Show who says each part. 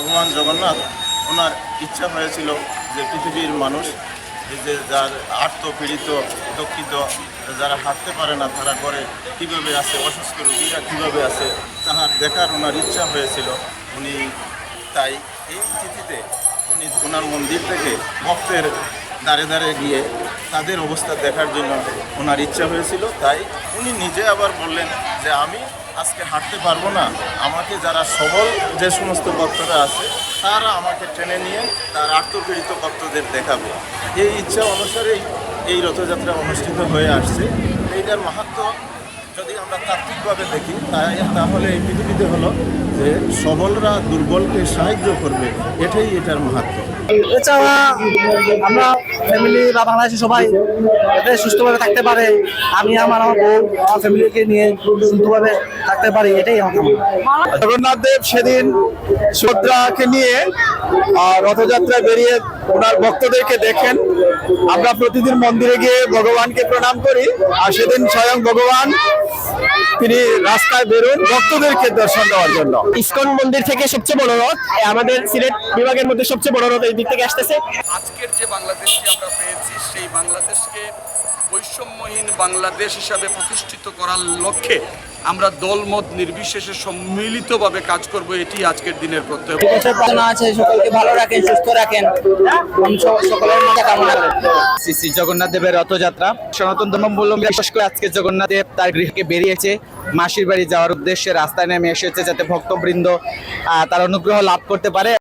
Speaker 1: ভগবান জগন্নাথ ওনার ইচ্ছা হয়েছিল যে পৃথিবীর মানুষ এই যে যার আর্তপীড়িত দুঃখিত যারা হাঁটতে পারে না তারা করে কীভাবে আছে, অসুস্থ রোগীরা কীভাবে আছে তাহার দেখার ওনার ইচ্ছা হয়েছিল। উনি তাই এই তিথিতে উনি ওনার মন্দির থেকে ভক্তের দাঁড়ে দাঁড়ে গিয়ে তাদের অবস্থা দেখার জন্য ওনার ইচ্ছা হয়েছিল। তাই উনি নিজে আবার বললেন যে আমি আজকে হাঁটতে পারবো না, আমাকে যারা সবল যে সমস্ত ভক্তরা আছে তারা আমাকে টেনে নিয়ে তার আত্মপীড়িত ভক্তদের দেখাবে। এই ইচ্ছা অনুসারেই এই রথযাত্রা অনুষ্ঠিত হয়ে আসছে। এইটার মাহাত্ম্য যদি আমরা তাত্ত্বিকভাবে দেখি তাহলে এই পৃথিবীতে হলো যে সবলরা দুর্বলকে সাহায্য করবে, এটাই এটার মাহাত্ম্য।
Speaker 2: এছাড়া আমরা ফ্যামিলি বা বাংলাদেশি সবাই যাতে সুস্থভাবে থাকতে পারে, আমি আমার বউ আমার ফ্যামিলিকে নিয়ে সুস্থভাবে থাকতে পারি, এটাই আমার কামনা।
Speaker 3: জগন্নাথ দেব সেদিন সুভদ্রাকে নিয়ে রথযাত্রায় বেরিয়ে ওনার ভক্তদেরকে দেখেন। আমরা প্রতিদিন মন্দিরে গিয়ে ভগবানকে প্রণাম করি, আর সেদিন স্বয়ং ভগবান তিনি রাস্তায় বেরোন ভক্তদেরকে দর্শন দেওয়ার জন্য।
Speaker 4: ইসকন মন্দির থেকে সবচেয়ে বড় রথ, আমাদের সিলেট বিভাগের মধ্যে সবচেয়ে বড় রথ এই দিক থেকে আসতেছে।
Speaker 5: আজকের যে বাংলাদেশকে আমরা পেয়েছি সেই বাংলাদেশকে বৈষম্যহীন বাংলাদেশ হিসাবে প্রতিষ্ঠিত করার লক্ষ্যে আমরা দলমত নির্বিশেষে সম্মিলিতভাবে কাজ করব, এটি আজকের দিনের প্রত্যয়।
Speaker 2: প্রার্থনা আছে সকলকে ভালো রাখেন, সুস্থ রাখেন, সকলের মধ্যে কামনা করেন।
Speaker 3: শ্রী শ্রী জগন্নাথ দেবের রথযাত্রা সনাতন ধর্মাবলম্বী বিশেষ করে আজকে জগন্নাথ দেব তার গৃহকে বেরিয়েছে, মাসির বাড়ি যাওয়ার উদ্দেশ্যে রাস্তায় নেমে এসেছে যাতে ভক্তবৃন্দ তার অনুগ্রহ লাভ করতে পারে।